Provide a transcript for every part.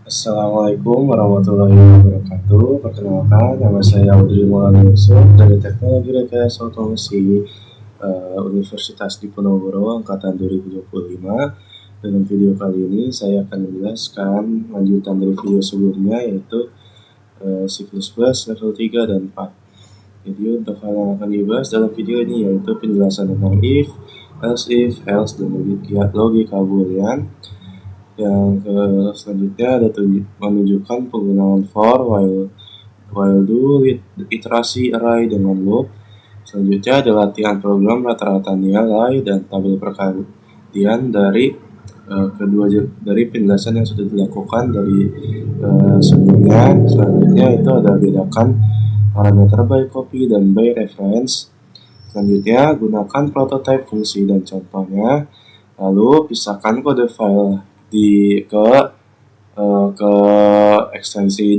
Assalamualaikum warahmatullahi wabarakatuh. Perkenalkan, nama saya Audrey Maulana Yusuf dari Teknologi Rekayasa Otomasi Universitas Diponegoro Angkatan 2025. Dalam video kali ini saya akan menjelaskan lanjutan dari video sebelumnya, yaitu C++ level 3 dan 4. Jadi untuk hal yang akan dibahas dalam video ini yaitu penjelasan tentang if, else, dan logika boolean. Yang selanjutnya ada menunjukkan penggunaan for, while do, iterasi, array, dengan loop. Selanjutnya ada latihan program rata-rata nilai dan tabel perkalian dari penjelasan yang sudah dilakukan dari sebelumnya. Selanjutnya itu ada bedakan parameter by copy dan by reference. Selanjutnya gunakan prototype fungsi dan contohnya. Lalu pisahkan kode file ke ekstensi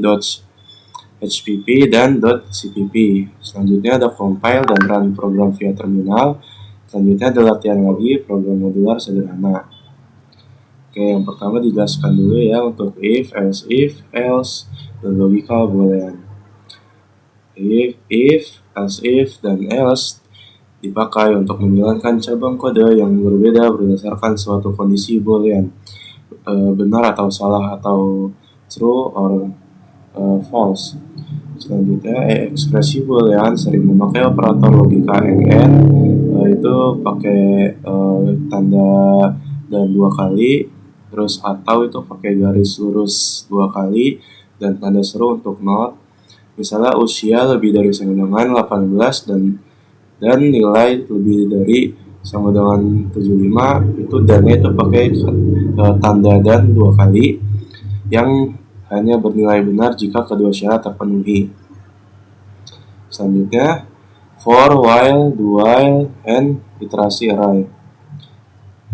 .hpp dan .cpp. Selanjutnya ada compile dan run program via terminal. Selanjutnya ada latihan lagi program modular sederhana. Oke, yang pertama dijelaskan dulu ya untuk if, else, dan logika boolean. If, else, dan else dipakai untuk menjalankan cabang kode yang berbeda berdasarkan suatu kondisi boolean, benar atau salah, atau true or false. Selanjutnya ekspresi boolean sering memakai operator logika NN, itu pakai tanda dan 2 kali, terus atau itu pakai garis lurus 2 kali, dan tanda seru untuk not. Misalnya usia lebih dari sama dengan 18 dan nilai lebih dari sama dengan 75, itu dannya itu pakai tanda dan 2 kali yang hanya bernilai benar jika kedua syarat terpenuhi. Selanjutnya for, while, do while, and iterasi array.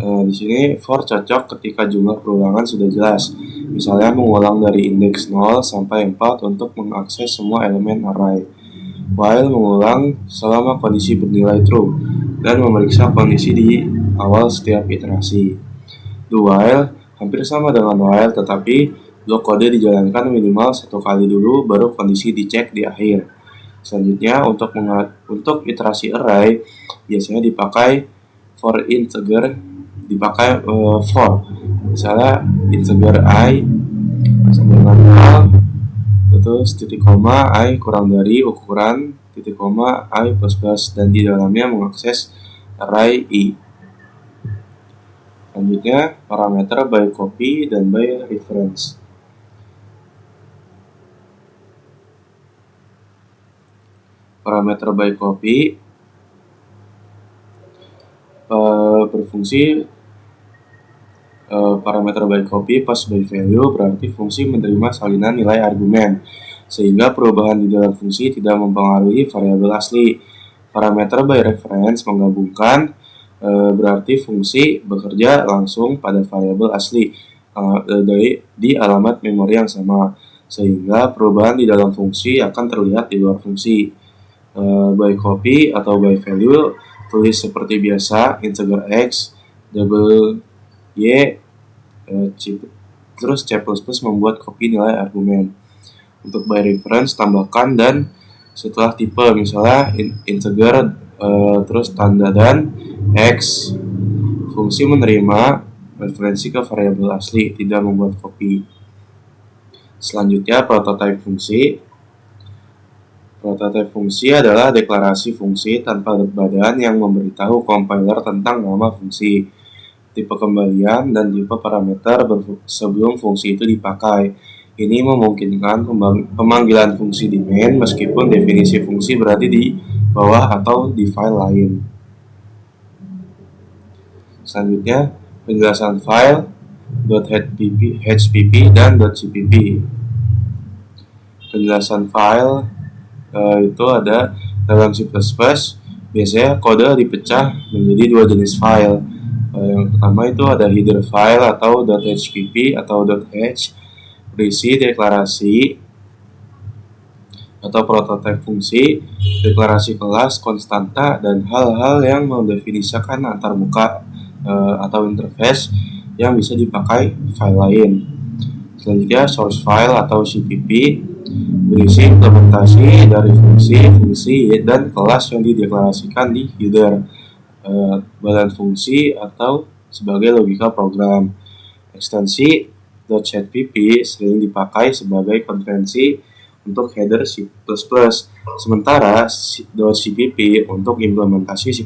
Di sini for cocok ketika jumlah perulangan sudah jelas, misalnya mengulang dari indeks 0 sampai 4 untuk mengakses semua elemen array. While mengulang selama kondisi bernilai true dan memeriksa kondisi di awal setiap iterasi. Do while hampir sama dengan while, tetapi blok kode dijalankan minimal 1 kali dulu baru kondisi dicek di akhir. Selanjutnya untuk iterasi array biasanya dipakai for integer, dipakai for. Misalnya integer I sama dengan 0, terus titik koma I kurang dari ukuran titik koma I plus plus, dan di dalamnya mengakses array I. Selanjutnya parameter by copy dan by reference. Parameter by copy berfungsi parameter by copy pas by value berarti fungsi menerima salinan nilai argumen, sehingga perubahan di dalam fungsi tidak mempengaruhi variabel asli. Parameter by reference menggabungkan, berarti fungsi bekerja langsung pada variabel asli di alamat memori yang sama, sehingga perubahan di dalam fungsi akan terlihat di luar fungsi. By copy atau by value tulis seperti biasa, integer x, double y, terus C++ membuat copy nilai argumen. Untuk by reference tambahkan dan setelah tipe, misalnya integer terus tanda dan x. Fungsi menerima referensi ke variabel asli, tidak membuat copy. Selanjutnya prototype fungsi. Prototype fungsi adalah deklarasi fungsi tanpa badan yang memberitahu compiler tentang nama fungsi, tipe kembalian, dan tipe parameter sebelum fungsi itu dipakai. Ini memungkinkan pemanggilan fungsi di main meskipun definisi fungsi berada di bawah atau di file lain. Selanjutnya penjelasan file .hpp dan .cpp. Penjelasan file itu ada dalam C++. Biasanya kode dipecah menjadi 2 jenis file. Yang pertama itu ada header file atau .hpp atau .h, berisi deklarasi atau prototipe fungsi, deklarasi kelas, konstanta, dan hal-hal yang mendefinisikan antarmuka atau interface. yang bisa dipakai file lain. Selanjutnya source file atau CPP berisi implementasi dari fungsi dan kelas yang dideklarasikan di header, badan fungsi atau sebagai logika program. Ekstensi .cpp sering dipakai sebagai konvensi untuk header C++, sementara .cpp untuk implementasi C++.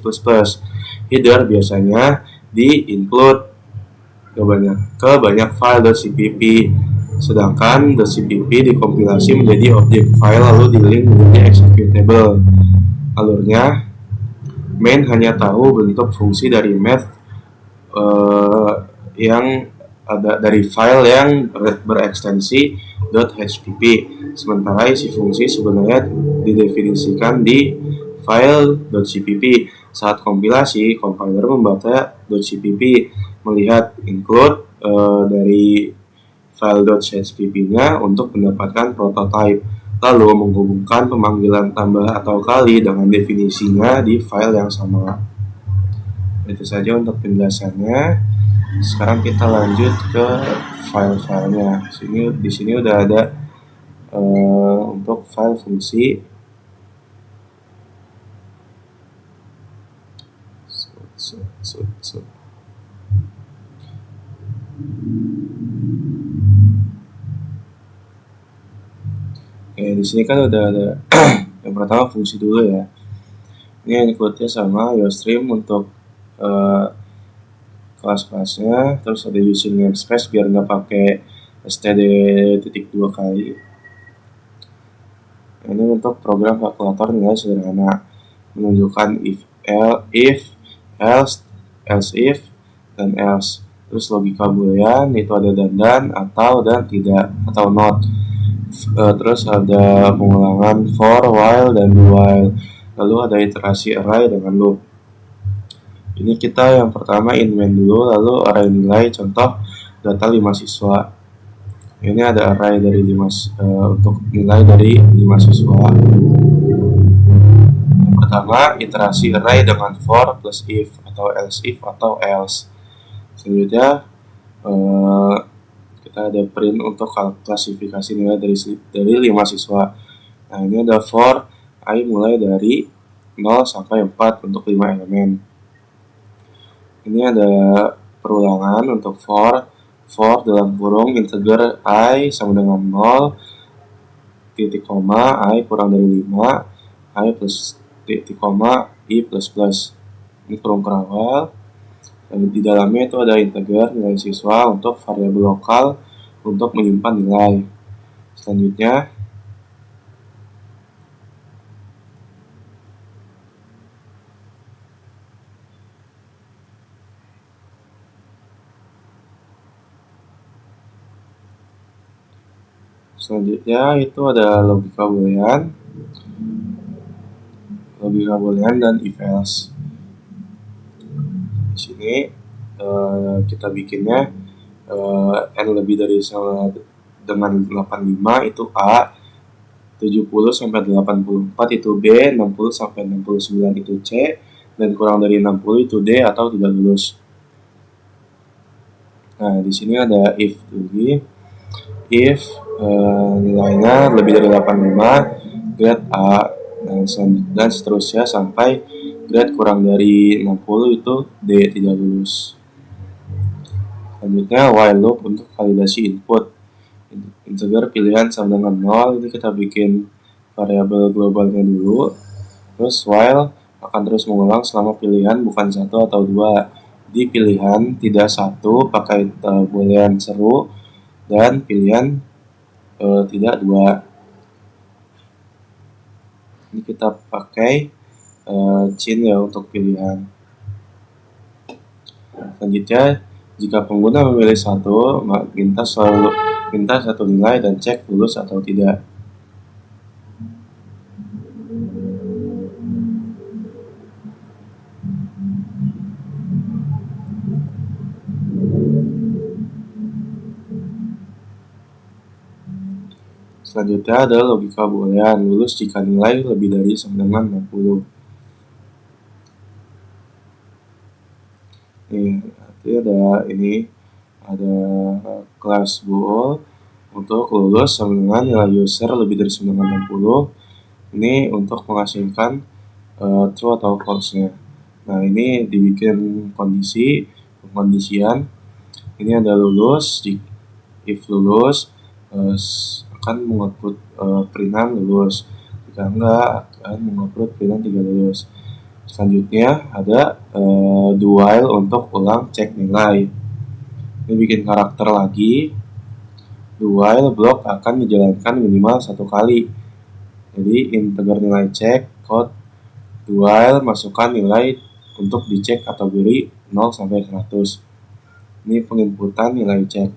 Header biasanya di-include ke banyak file .cpp, sedangkan .cpp dikompilasi menjadi objek file lalu di-link menjadi executable. Alurnya, main hanya tahu bentuk fungsi dari math yang ada dari file yang berekstensi .hpp, sementara isi fungsi sebenarnya didefinisikan di file .cpp. Saat kompilasi, compiler membaca .cpp, melihat include dari file .hpp-nya untuk mendapatkan prototype, lalu menghubungkan pemanggilan tambah atau kali dengan definisinya di file yang sama. Itu saja untuk penjelasannya. Sekarang kita lanjut ke file-filenya. Di sini udah ada untuk file fungsi. Di sini kan udah ada yang pertama fungsi dulu ya. Ini include-nya sama Yostream untuk kelas-kelasnya, terus ada using namespace biar nggak pakai std.2 kali. Ini untuk program kalkulator nilai sederhana, menunjukkan if, else if, dan else. Terus logika boolean itu ada dan atau dan tidak atau not. Terus ada pengulangan for, while, dan while. Lalu ada iterasi array dengan loop. Ini kita yang pertama in main dulu, lalu array nilai, contoh data 5 siswa. Ini ada array dari 5 untuk nilai dari 5 siswa. Yang pertama iterasi array dengan for plus if atau else if atau else. Selanjutnya kita ada print untuk klasifikasi nilai dari 5 siswa. Nah, ini ada for i mulai dari 0 sampai 4 untuk 5 elemen. Ini ada perulangan untuk for dalam kurung integer i sama dengan 0, titik koma i kurang dari 5, i plus titik koma i plus plus. Ini kurung kerawal. Dan di dalamnya itu ada integer nilai siswa untuk variabel lokal untuk menyimpan nilai. Selanjutnya itu ada logika boolean dan if else. Di sini kita bikinnya n lebih dari sama dengan 85 itu A, 70 sampai 84 itu B, 60 sampai 69 itu C, dan kurang dari 60 itu D atau tidak lulus. Nah, di sini ada if lagi. If nilainya lebih dari 85, grade A, dan seterusnya sampai grade kurang dari 60 itu D, tidak lulus. Selanjutnya while loop untuk validasi input. Integer pilihan sama dengan 0, ini kita bikin variabel globalnya dulu. Terus while akan terus mengulang selama pilihan bukan 1 atau 2. Di pilihan tidak 1 pakai boolean seru, dan pilihan tidak 2. Ini kita pakai chin ya untuk pilihan. Selanjutnya, jika pengguna memilih 1, minta satu nilai dan cek lulus atau tidak. Selanjutnya ada logika boolean, lulus jika nilai lebih dari sama dengan 60. Nih, nanti ada ini ada kelas bool untuk lulus sama dengan nilai user lebih dari 960. Ini untuk menghasilkan true atau false-nya. Nah, ini dibikin pengkondisian. Ini ada lulus, if lulus akan mengoutput printan lulus, jika enggak akan mengoutput printan tidak lulus. Selanjutnya ada do while untuk ulang cek nilai. Ini bikin karakter lagi. Do while block akan dijalankan minimal 1 kali. Jadi integer nilai cek code do while masukkan nilai untuk dicek kategori 0 sampai 100. Ini penginputan nilai cek.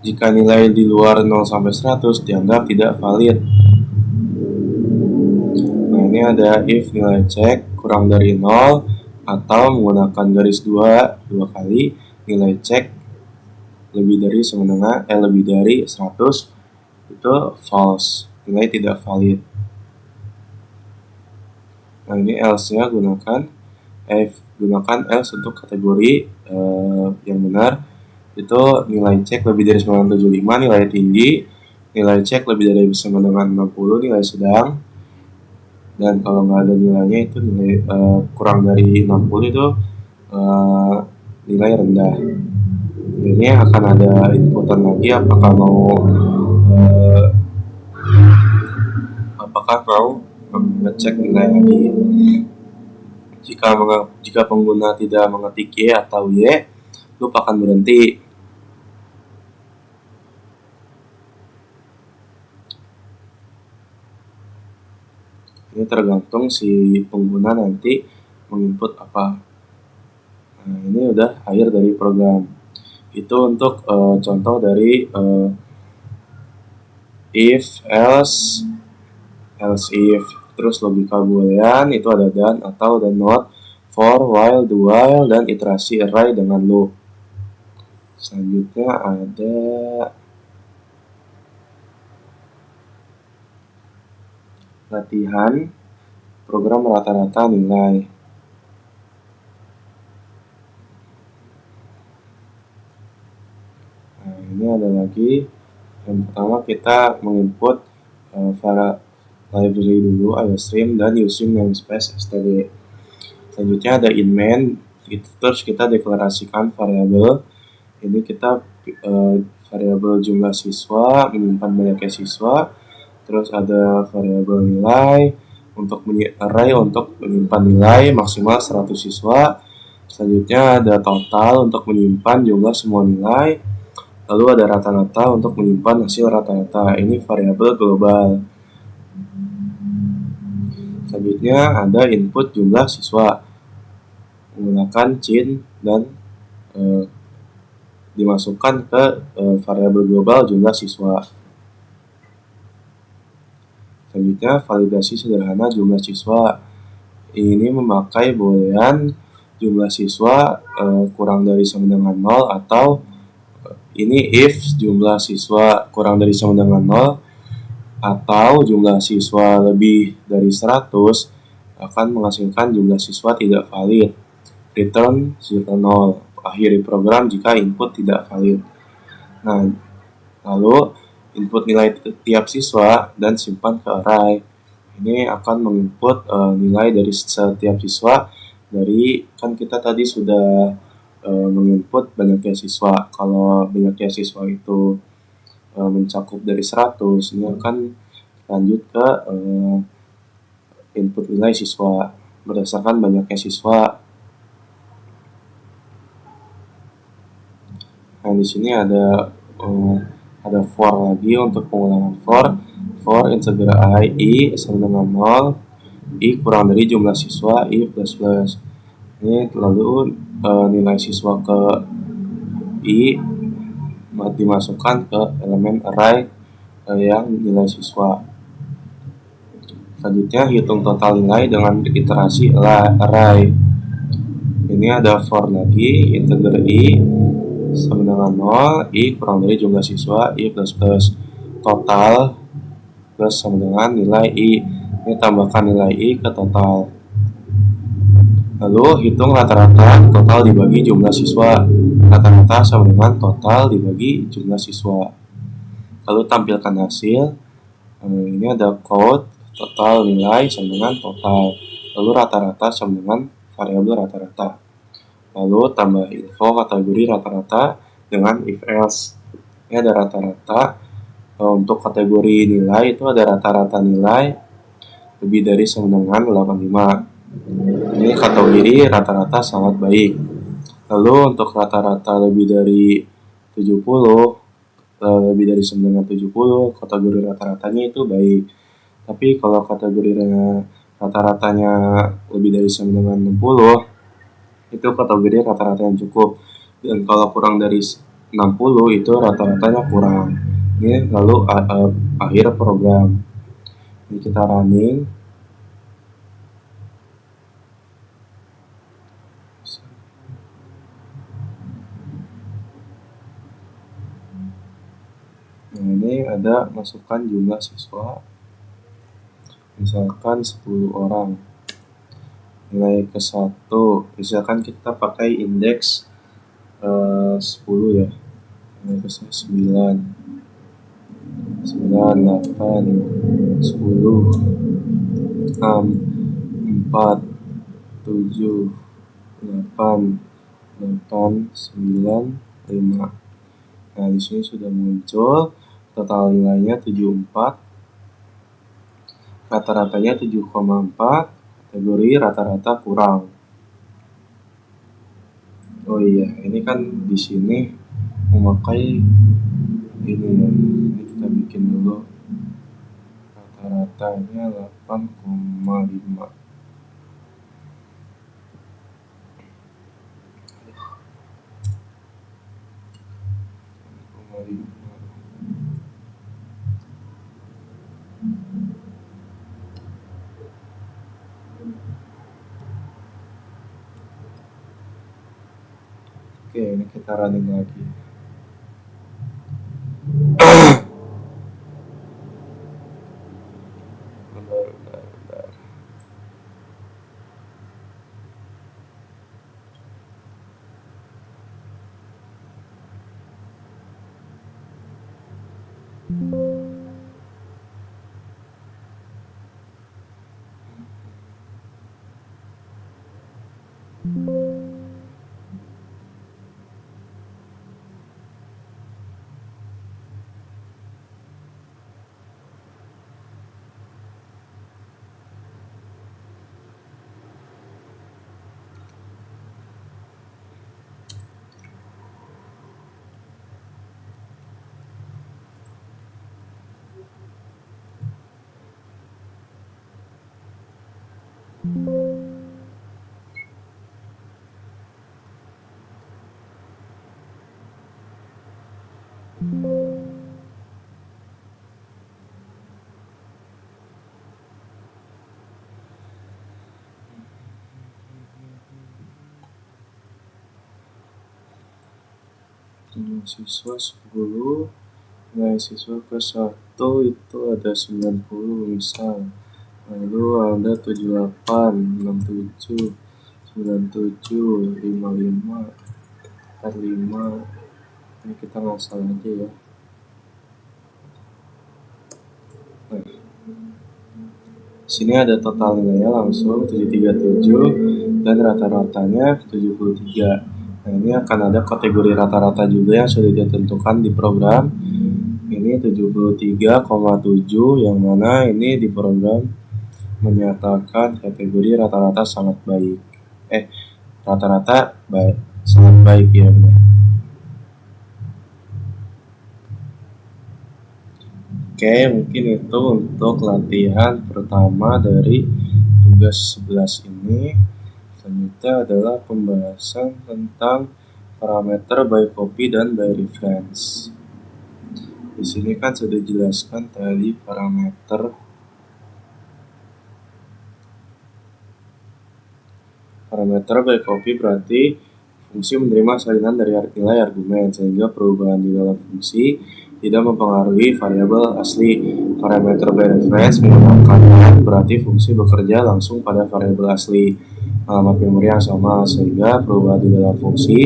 Jika nilai di luar 0 sampai 100 dianggap tidak valid. Nah, ini ada if nilai cek kurang dari 0 atau menggunakan garis 2 kali, nilai cek lebih dari 100 itu false, nilai tidak valid. Nah, ini else-nya gunakan else untuk kategori yang benar. Itu nilai cek lebih dari 975 nilai tinggi, nilai cek lebih dari 960 nilai sedang, dan kalau nggak ada nilainya itu nilai kurang dari 60 itu nilai rendah. Ini akan ada inputan lagi apakah mau ngecek nilai lagi. Jika pengguna tidak mengetik Y atau Y, loop akan berhenti. Ini tergantung si pengguna nanti menginput apa. Nah, ini udah akhir dari program. Itu untuk contoh dari if, else if, terus logika boolean itu ada dan, atau, dan not, for, while, do while, dan iterasi array dengan loop. Selanjutnya ada latihan program rata-rata nilai. Nah, ini ada lagi. Yang pertama kita menginput library dulu, iostream dan using namespace std. Selanjutnya ada in main, terus kita deklarasikan variabel. Ini kita variabel jumlah siswa, menyimpan banyaknya siswa. Terus ada variabel nilai untuk array untuk menyimpan nilai maksimal 100 siswa. Selanjutnya ada total untuk menyimpan jumlah semua nilai. Lalu ada rata-rata untuk menyimpan hasil rata-rata. Ini variabel global. Selanjutnya ada input jumlah siswa menggunakan cin dan dimasukkan ke variabel global jumlah siswa. Selanjutnya validasi sederhana jumlah siswa. Ini memakai boolean jumlah siswa kurang dari sama dengan 0, atau ini if jumlah siswa kurang dari sama dengan 0 atau jumlah siswa lebih dari 100 akan menghasilkan jumlah siswa tidak valid. Return 0. Akhiri program jika input tidak valid. Nah, lalu input nilai tiap siswa dan simpan ke array. Ini akan menginput nilai dari setiap siswa. Kan kita tadi sudah menginput banyaknya siswa. Kalau banyaknya siswa itu mencakup dari 100, ini akan lanjut ke input nilai siswa berdasarkan banyaknya siswa. Nah, di sini ada for lagi untuk pengulangan for integer i sama dengan 0, i kurang dari jumlah siswa, i plus plus. Ini lalu nilai siswa ke i dimasukkan ke elemen array yang nilai siswa. Selanjutnya hitung total nilai dengan iterasi array. Ini ada for lagi, integer i sama dengan 0, i kurang dari jumlah siswa, i plus plus, total plus sama dengan nilai i. Ini tambahkan nilai i ke total. Lalu hitung rata-rata total dibagi jumlah siswa. rata-rata sama dengan total dibagi jumlah siswa. Lalu tampilkan hasil. Ini ada code, total nilai sama dengan total. Lalu rata-rata sama dengan variabel rata-rata. Lalu tambah info kategori rata-rata dengan if else. Ini ada rata-rata. Untuk kategori nilai itu ada rata-rata nilai lebih dari sama dengan 85. Ini kategori rata-rata sangat baik. Lalu untuk rata-rata lebih dari 70, lebih dari 970, kategori rata-ratanya itu baik. Tapi kalau kategori rata-ratanya lebih dari 960, itu kategori rata-rata yang cukup. Dan kalau kurang dari 60 itu rata-ratanya kurang. Ini lalu akhir program. Ini kita running. Nah, ini ada masukkan jumlah siswa, misalkan 10 orang. Nilai ke 1, misalkan kita pakai indeks 10 ya. Nilai ke 9, 8, 10, 6, 4, 7, 8, 9, 5. Nah, di sini sudah muncul total nilainya 74, rata-ratanya 7,4, kategori rata-rata kurang. Oh iya, ini kan di sini memakai ini ya. Ini kita bikin dulu. Rata-ratanya 8,5. Oke, ini kita running lagi. Bentar. Siswa 10, nilai siswa ke 1 itu ada 90 misal. Lalu ada 78, 67, 97, 55, 45. Ini kita ngasal aja ya. Nah, sini ada total nilainya langsung 737 dan rata-ratanya 73. Nah, ini akan ada kategori rata-rata juga yang sudah ditentukan di program. Ini 73,7 yang mana ini di program menyatakan kategori rata-rata sangat baik. Rata-rata baik, sangat baik ya benar. Oke, mungkin itu untuk latihan pertama dari tugas 11 ini. Selanjutnya adalah pembahasan tentang parameter by copy dan by reference. Di sini kan sudah dijelaskan tadi parameter by copy berarti fungsi menerima salinan dari nilai argumen sehingga perubahan di dalam fungsi tidak mempengaruhi variabel asli. Parameter by reference menggunakan berarti fungsi bekerja langsung pada variabel asli. alamat memori yang sama, sehingga perubahan di dalam fungsi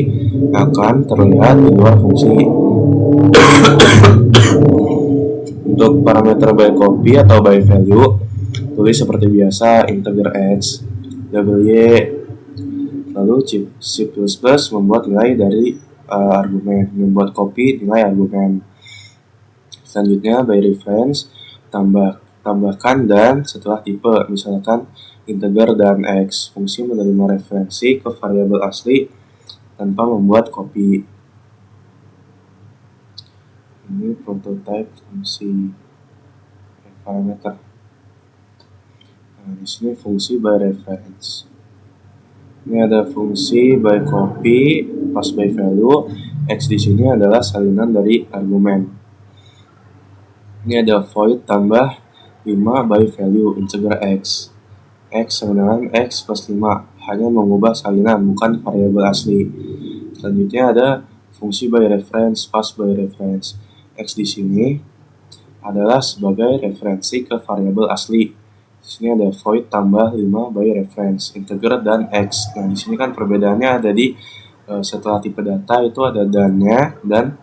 akan terlihat di luar fungsi. Untuk parameter by copy atau by value, tulis seperti biasa integer x, double y. Lalu C++ membuat nilai dari argumen, membuat copy nilai argumen. Selanjutnya by reference, tambahkan dan setelah tipe, misalkan integer dan x. Fungsi menerima referensi ke variabel asli tanpa membuat copy. Ini prototype fungsi parameter. Nah, di sini fungsi by reference. Ini ada fungsi by copy, pas by value. X di sini adalah salinan dari argumen. Ini ada void tambah 5 by value integer x. X sama dengan x plus 5, hanya mengubah salinan, bukan variabel asli. Selanjutnya ada fungsi by reference, pass by reference. X di sini adalah sebagai referensi ke variabel asli. Di sini ada void tambah 5 by reference, integer dan x. Nah, di sini kan perbedaannya ada di setelah tipe data itu ada dan-nya, dan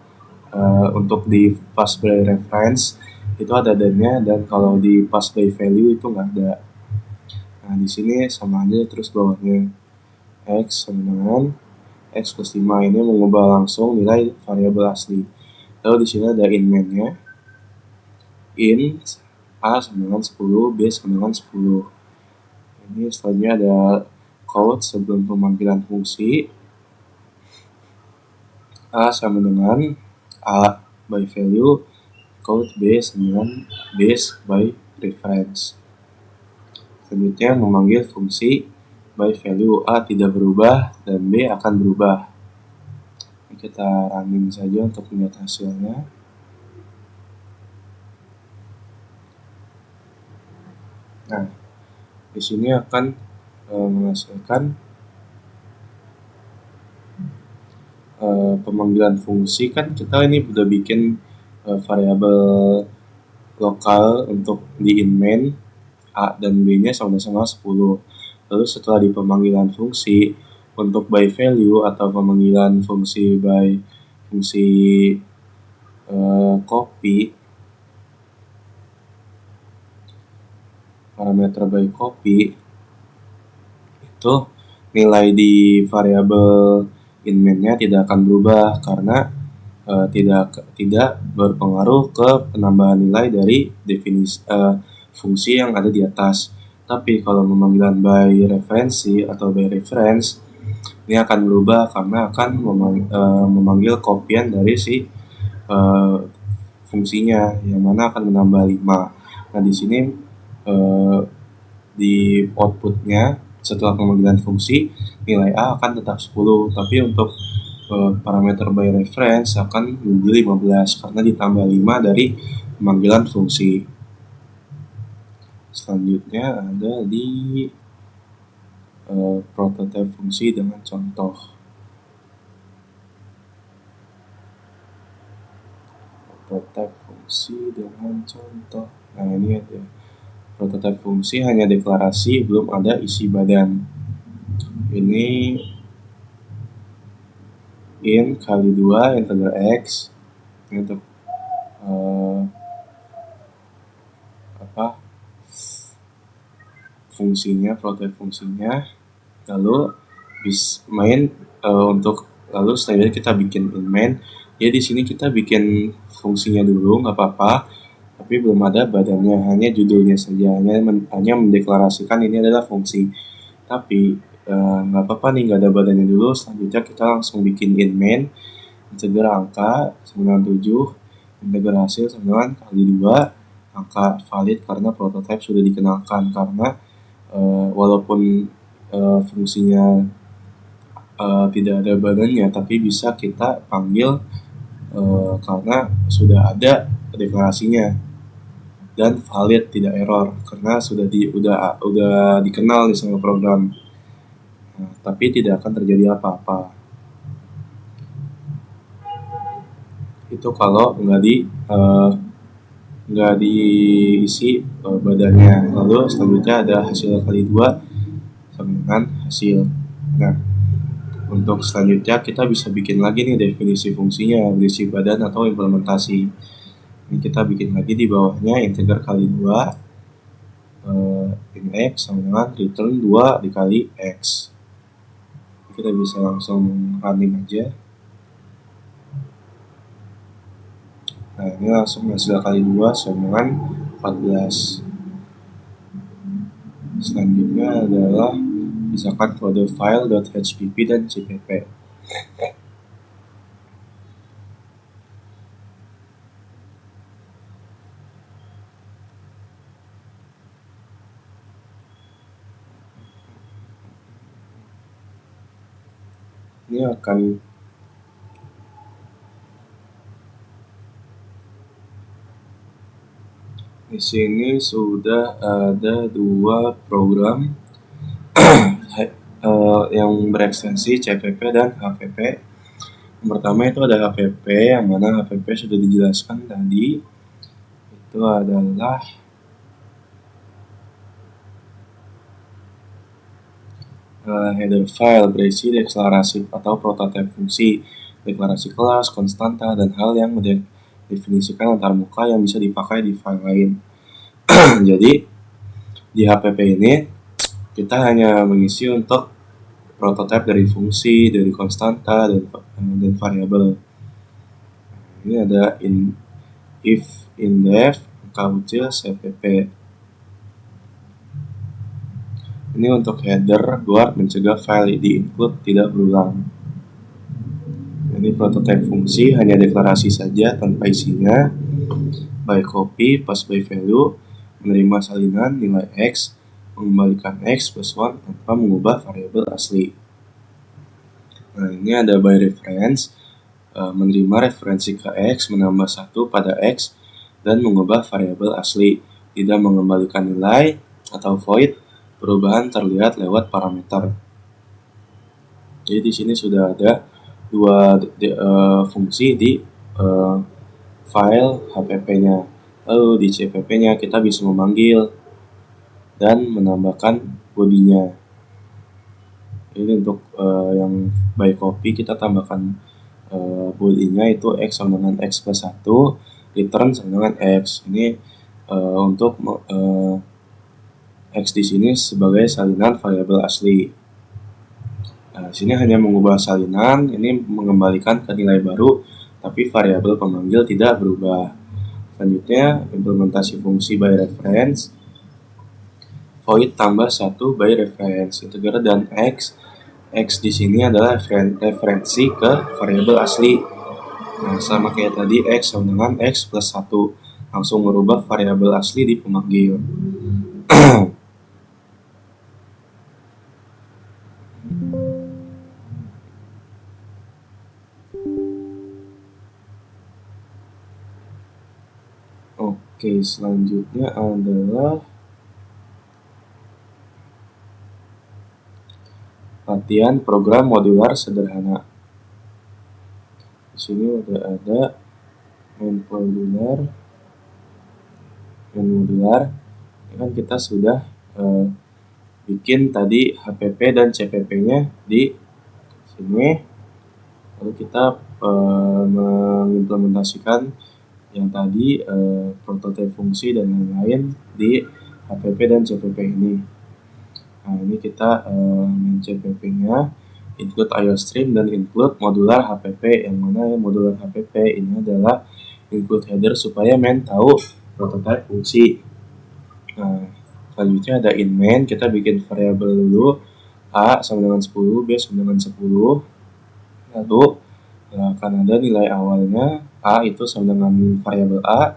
untuk di pass by reference itu ada dan-nya, dan kalau di pass by value itu nggak ada. Nah, di sini sama aja, terus bawahnya x sama dengan x plus 5, ini mengubah langsung nilai variabel asli. Lalu di sini ada in main-nya, int A sama dengan 10, B sama dengan 10. Ini selanjutnya ada code sebelum pemanggilan fungsi. A sama dengan A by value, code B sama dengan base by reference. Selanjutnya memanggil fungsi by value. A tidak berubah dan B akan berubah. Ini kita running saja untuk melihat hasilnya. Nah, di sini akan menghasilkan pemanggilan fungsi. Kan kita ini udah bikin variabel lokal untuk di in main, A dan B-nya sama-sama 10. Lalu setelah di pemanggilan fungsi, untuk by value atau pemanggilan fungsi by fungsi copy, parameter by copy itu nilai di variabel in main-nya tidak akan berubah karena tidak berpengaruh ke penambahan nilai dari definisi fungsi yang ada di atas. Tapi kalau pemanggilan by referensi atau by reference, ini akan berubah karena akan memanggil kopian dari si fungsinya, yang mana akan menambah 5. Nah, di sini di outputnya setelah pemanggilan fungsi, nilai A akan tetap 10, tapi untuk parameter by reference akan menjadi 15 karena ditambah 5 dari pemanggilan fungsi. Selanjutnya ada di prototype fungsi dengan contoh. Prototype fungsi dengan contoh. Nah, ini ada prototype fungsi hanya deklarasi, belum ada isi badan. Ini in kali 2 integer x, ini untuk fungsinya, prototype fungsinya. Lalu main untuk lalu selanjutnya kita bikin in main. Ya, di sini kita bikin fungsinya dulu, nggak apa-apa, tapi belum ada badannya, hanya judulnya saja, hanya mendeklarasikan ini adalah fungsi. Tapi nggak apa-apa nih, nggak ada badannya dulu. Selanjutnya kita langsung bikin in main, integer angka 97, integer hasil sama dengan kali 2, angka valid karena prototype sudah dikenalkan. Karena walaupun fungsinya tidak ada badannya, tapi bisa kita panggil karena sudah ada deklarasinya dan valid, tidak error karena sudah dikenal nih sama program. Nah, tapi tidak akan terjadi apa-apa. Itu kalau nggak diisi badannya. Lalu selanjutnya ada hasil kali 2 sama dengan hasil. Nah, untuk selanjutnya kita bisa bikin lagi nih definisi fungsinya, berisi badan atau implementasi. Ini kita bikin lagi di bawahnya integer kali 2 in x sama dengan return 2 dikali x. Kita bisa langsung running aja. Nah, ini langsung hasil kali 2 sama dengan 14. Selanjutnya adalah misalkan kode file.hpp dan cpp. Ini akan di sini sudah ada 2 program yang berekstensi CPP dan HPP. Yang pertama itu ada HPP, yang mana HPP sudah dijelaskan tadi. Itu adalah header file berisi deklarasi atau prototipe fungsi, deklarasi kelas, konstanta, dan hal yang mendefinisikan antarmuka yang bisa dipakai di file lain. Jadi di HPP ini kita hanya mengisi untuk prototipe dari fungsi, dari konstanta, dan variabel. Ini ada if, indef, kautil, cpp. Ini untuk header buat mencegah file di include tidak berulang. Ini prototipe fungsi hanya deklarasi saja tanpa isinya. By copy, pass by value, menerima salinan nilai x, mengembalikan x plus 1 tanpa mengubah variabel asli. Nah, ini ada by reference, menerima referensi ke x, menambah 1 pada x, dan mengubah variabel asli, tidak mengembalikan nilai atau void, perubahan terlihat lewat parameter. Jadi di sini sudah ada 2 fungsi di file HPP-nya. Lalu di CPP-nya kita bisa memanggil dan menambahkan bodinya. Ini untuk yang by copy kita tambahkan bodinya itu x sama dengan x plus 1, return sama dengan x. Ini untuk x di sini sebagai salinan variabel asli. Nah, sini hanya mengubah salinan, ini mengembalikan ke nilai baru, tapi variabel pemanggil tidak berubah. Selanjutnya, implementasi fungsi by reference, void tambah 1 by reference, integer dan x. X di sini adalah referensi ke variabel asli. Nah, sama kayak tadi, x sama dengan x plus 1, langsung merubah variabel asli di pemanggil. Oke, selanjutnya adalah latihan program modular sederhana. Di sini udah ada main modular. Ini kan kita sudah bikin tadi HPP dan CPP-nya di sini. Lalu kita mengimplementasikan yang tadi prototipe fungsi dan lain-lain di HPP dan CPP ini. Nah, ini kita main CPP-nya, include IOStream dan include modular HPP, yang mana modular HPP ini adalah include header supaya main tahu prototipe fungsi. Nah, selanjutnya ada in main, kita bikin variabel dulu, A sama dengan 10, B sama dengan 10. Lalu akan ada nilai awalnya, A itu sama dengan variabel A,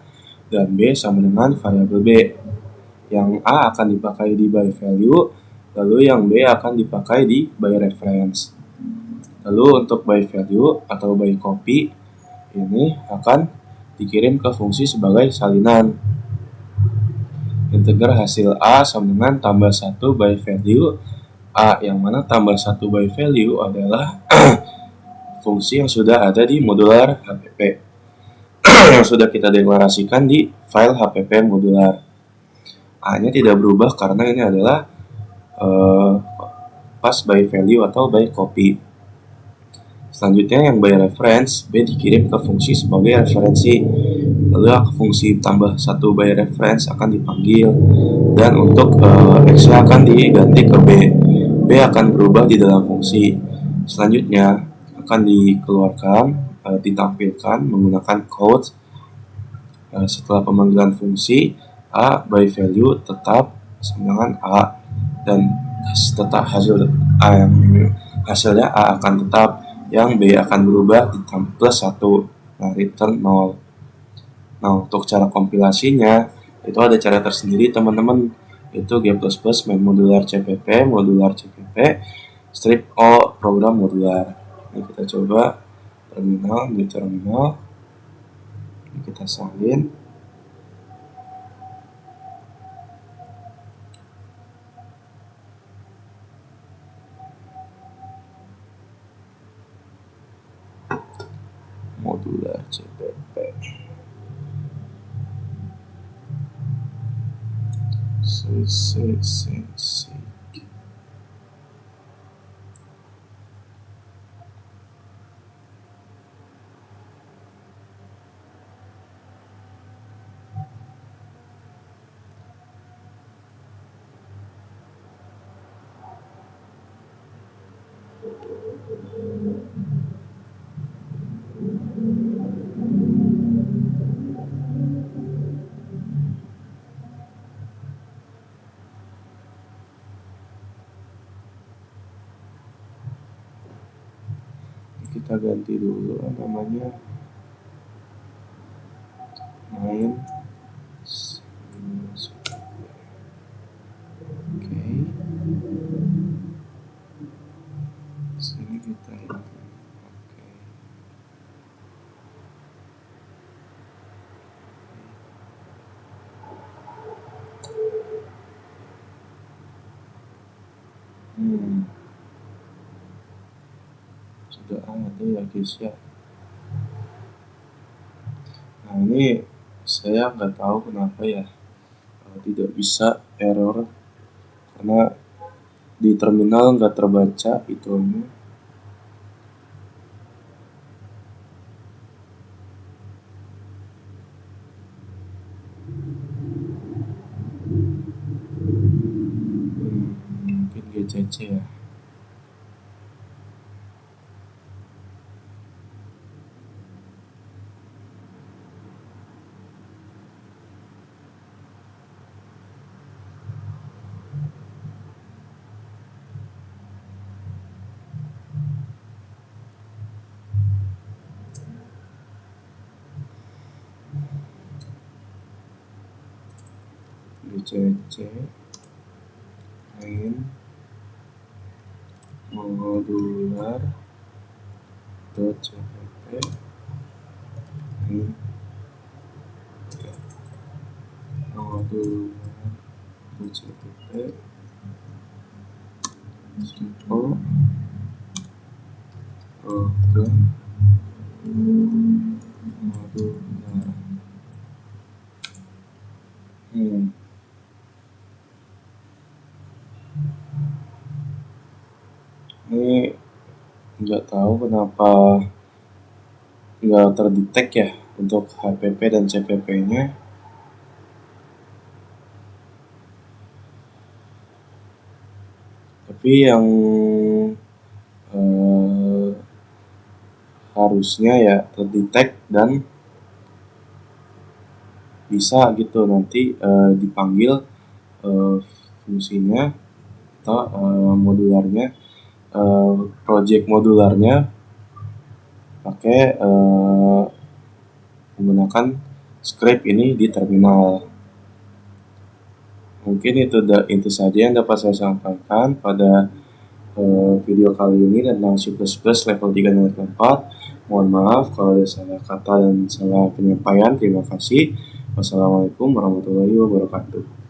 dan B sama dengan variabel B. Yang A akan dipakai di by value, lalu yang B akan dipakai di by reference. Lalu untuk by value atau by copy, ini akan dikirim ke fungsi sebagai salinan. Integer hasil A sama dengan tambah 1 by value A, yang mana tambah 1 by value adalah fungsi yang sudah ada di modular HPP yang sudah kita deklarasikan di file HPP modular. A-nya tidak berubah karena ini adalah pas by value atau by copy. Selanjutnya yang by reference, B dikirim ke fungsi sebagai referensi. Lalu fungsi tambah 1 by reference akan dipanggil, dan untuk X-nya akan diganti ke B. B akan berubah di dalam fungsi. Selanjutnya akan dikeluarkan, ditampilkan menggunakan code. Setelah pemanggilan fungsi, A by value tetap sama dengan A, dan tetap hasilnya A akan tetap, yang B akan berubah ditambah plus 1, nah return 0. Nah, untuk cara kompilasinya itu ada cara tersendiri teman-teman, itu G++ main modular CPP, strip O program modular. Ini kita coba di terminal, ini kita salin. Modular CPP. Kita ganti dulu namanya main. Oke, sini kita ini. Oke. Sudah ada ya guys ya. Nah, ini saya nggak tahu kenapa ya tidak bisa error, karena di terminal nggak terbaca itunya. Mungkin GCC ya. GCC main modular .cpp main modular .cpp simple program modular. Ini nggak tahu kenapa nggak terdetek ya untuk HPP dan CPP-nya. Tapi yang harusnya ya terdetek dan bisa gitu nanti dipanggil fungsinya atau modularnya, project modularnya pakai menggunakan script ini di terminal. Mungkin itu saja yang dapat saya sampaikan pada video kali ini tentang C++ level 3 dan level 4. Mohon maaf kalau ada salah kata dan salah penyampaian. Terima kasih. Wassalamualaikum warahmatullahi wabarakatuh.